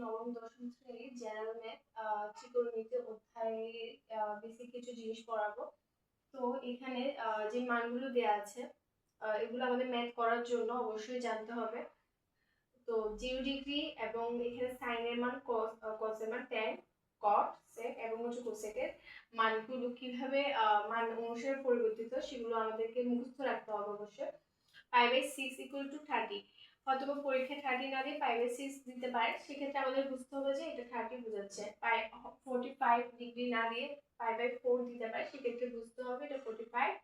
নবম দশম শ্রেণীর জেনারেল ম্যাথ ত্রিকোণমিতি অধ্যায়ে বেসিক কিছু জিনিস পড়াবো। তো এখানে যে মানগুলো দেয়া আছে এগুলো আমাদের ম্যাথ করার জন্য অবশ্যই জানতে হবে। তো 0 ডিগ্রি এবং এখানে সাইনের মান কসের মান tan cot sec এবং হচ্ছে কোসেকের মানগুলো কিভাবে মান অনুসারে পরিবর্তিত সেগুলো আমাদেরকে মুখস্থ রাখতে হবে অবশ্যই। π/6 = 30। হয়তোবা পরীক্ষায় 30 না দিয়ে π/6 দিতে পারে, সেক্ষেত্রে আমাদের বুঝতে হবে যে এটা 30 বোঝাচ্ছে। 45 ডিগ্রি না দিয়ে π/4 দিতে পারে, সেক্ষেত্রে বুঝতে হবে এটা 45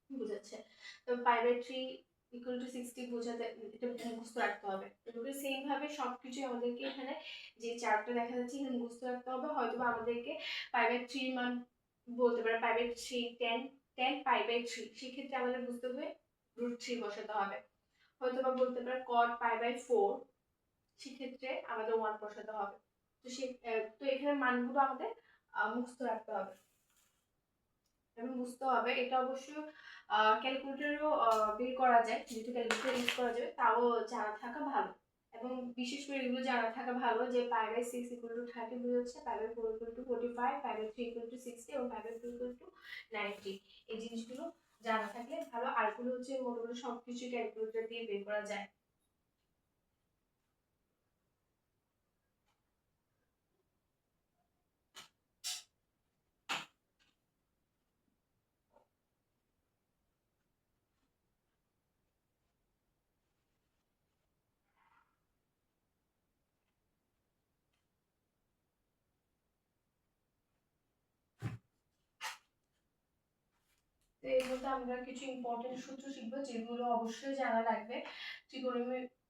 বোঝাচ্ছে। তো π/3 = 60 বোঝাতে এটা মুখস্থ রাখতে হবে। এভাবে সেম ভাবে সবকিছু আমাদেরকে এখানে যে চার্টটা দেখা যাচ্ছে এখানে মুখস্থ রাখতে হবে। হয়তোবা আমাদেরকে π/3 মান বলতে পারে π/3 tan π/3, সেক্ষেত্রে আমাদের বুঝতে হবে √3 বসাতে হবে। হয়তোবা বলতে পারে cot π/4, সেক্ষেত্রে আমাদের 1 বসাতে হবে। তো এখানে মানগুলো আমাদের মুখস্থ রাখতে হবে এবং বুঝতে হবে। এটা অবশ্য ক্যালকুলেটরও বের করা যায়, যেহেতু ক্যালকুলেটর ইউজ করা যাবে, তাও জানা থাকা ভালো। এবং বিশেষ করে এগুলো জানা থাকা ভালো যে π/6 = 30 বোঝাচ্ছে, π/4 = 45, π/3 = 60 এবং π/2 = 90। এই জিনিসগুলো জানা থাকলে ভালো। আরগুলো হচ্ছে মোটামুটি সবকিছু ক্যালকুলেটর দিয়ে বের করা যায়। তো এর মধ্যে আমরা কিছু ইম্পর্টেন্ট সূত্র শিখবো, যেগুলো অবশ্যই জানা লাগবে।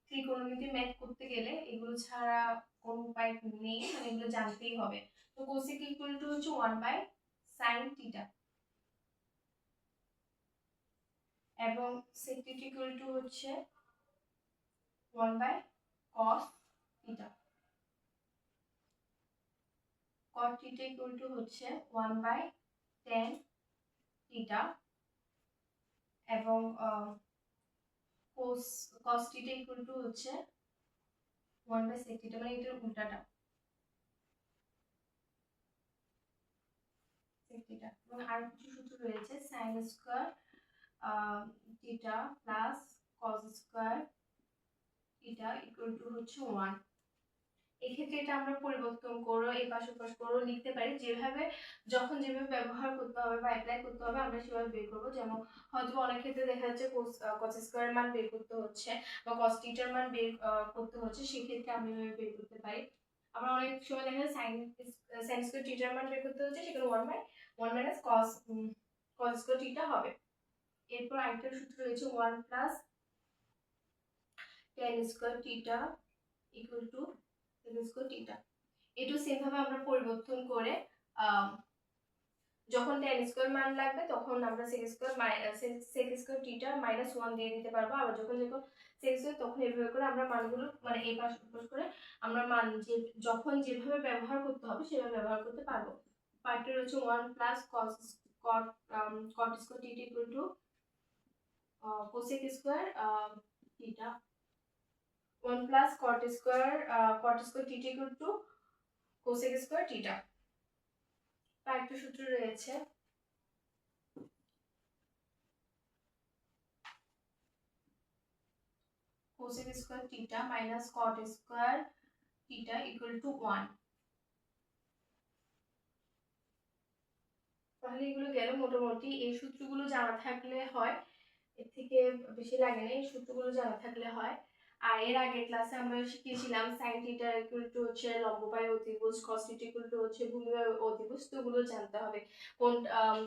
ত্রিকোণমিতি ম্যাথ করতে গেলে এগুলো ছাড়া কোনো উপায় নেই, মানে এগুলো জানতেই হবে। তো কোসেক = হচ্ছে 1/sin θ এবং sec θ = হচ্ছে 1/cos θ। cot θ = হচ্ছে 1/tan θ এবং cos θ = হচ্ছে 1/sec θ, মানে এটার উল্টাটা sec θ। এবং আর কিছু সূত্র রয়েছে, sin square θ plus cos square θ = হচ্ছে 1। এক্ষেত্রে এটা আমরা পরিবর্তন করে এপাশ ওপাশ করে লিখতে পারি, যেভাবে যখন যেভাবে ব্যবহার করতে হবে বা অ্যাপ্লাই করতে হবে আমরা সেভাবে বের করব। যেমন হয়তো অনেক ক্ষেত্রে দেখা যাচ্ছে cos স্কয়ার মান বের করতে হচ্ছে বা cos θ এর মান বের করতে হচ্ছে, সেক্ষেত্রে আমরা এভাবে বের করতে পারি। আবার অনেক সময় দেখা যায় sin স্কয়ার θ এর মান বের করতে হচ্ছে, সেখানে 1/1 - cos স্কয়ার θ হবে। এরপর আরেকটা সূত্র রয়েছে 1 + tan স্কয়ার θ = sec স্কয়ার θ। এটু সেম ভাবে আমরা পরিবর্তন করে যখন tan স্কয়ার মান লাগবে তখন আমরা sec স্কয়ার θ -1 দিয়ে দিতে পারবো। আবার যখন sec স্কয়ার, তখন এভাবে করে আমরা মানগুলো মানে এই পাশ ওপাশ করে আমরা মান যে যখন যেভাবে ব্যবহার করতে হবে সেভাবে ব্যবহার করতে পারবো। পার্টটা রয়েছে 1 + cot square θ = cosec square θ। 1 + cot square θ = cosec square θ। আরেকটা সূত্র রয়েছে cosec স্কয়ার θ - cot স্কয়ার θ = 1। তাহলে এগুলো গেল মোটামুটি। এই সূত্রগুলো জানা থাকলে হয়, এর থেকে বেশি লাগে না, এই সূত্রগুলো জানা থাকলে হয়। আর এর আগের ক্লাসে আমরা শিখেছিলাম sin θ = হচ্ছে লম্ব বাই অতিভুজ, cos θ = হচ্ছে ভূমি বাই অতিভুজ। তো ওগুলো জানতে হবে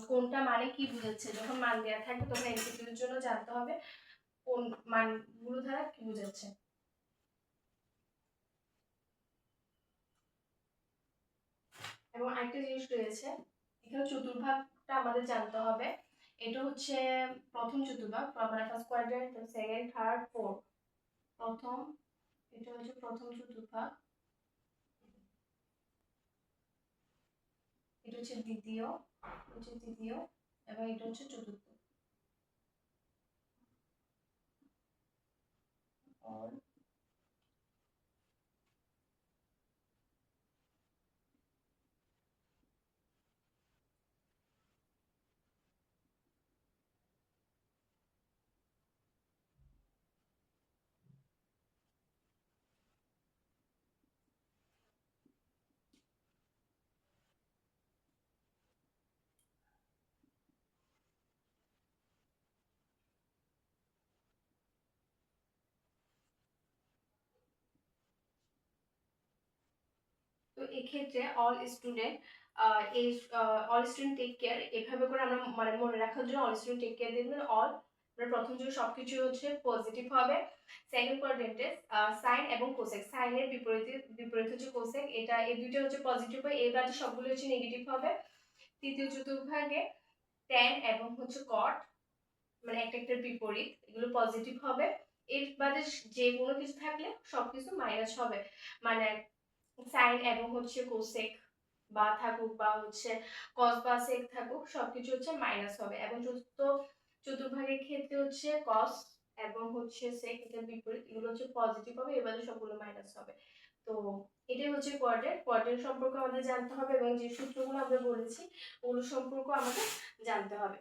কোনটা মানে কি বোঝাচ্ছে। যখন মান দেওয়া থাকবে তখন এমসিকিউ এর জন্য জানতে হবে কোন মানগুলো দ্বারা কি বোঝাচ্ছে। এবং আরেকটা জিনিস রয়েছে, এখানে চতুর্ভাগটা আমাদের জানতে হবে। এটা হচ্ছে প্রথম চতুর্ভাগ, মানে first quadrant, second, third, fourth. প্রথম, এটা হচ্ছে প্রথম চতুর্ভাগ, এটা হচ্ছে দ্বিতীয়, তৃতীয় এবং এটা হচ্ছে চতুর্থ। এক্ষেত্রে এই অল স্টুডেন্ট টেক কেয়ার এভাবে করে আমরা মানে মনে রাখার জন্য অল স্টুডেন্ট টেক কেয়ার দেখবেন অল প্রথম যে সবকিছু হচ্ছে পজিটিভ হবে। সেকেন্ড কোয়াড্রেন্টে সাইন এবং কোসেক, সাইনের বিপরীত হচ্ছে কোসেক, এটা এই দুইটা হচ্ছে পজিটিভ হয়, এই বাদে সবগুলো হচ্ছে নেগেটিভ হবে। তৃতীয় চতুর্ভাগে ট্যান এবং হচ্ছে কট মানে একটার বিপরীত, এগুলো পজিটিভ হবে। এর বাদে যে কোনো কিছু থাকলে সবকিছু মাইনাস হবে, মানে সাইন এবং হচ্ছে কোসেক বা থাকুক বা হচ্ছে কস বা সেক থাকুক সবকিছু হচ্ছে মাইনাস হবে। এবং চতুর্ভাগের ক্ষেত্রে হচ্ছে কস এবং হচ্ছে সেক এটার বিপরীত, এগুলো হচ্ছে পজিটিভ হবে, এবারে সবগুলো মাইনাস হবে। তো এটাই হচ্ছে কোয়াড্রেন্ট সম্পর্কে আমাদের জানতে হবে এবং যে সূত্রগুলো আমরা বলেছি ওগুলো সম্পর্কে আমাদের জানতে হবে।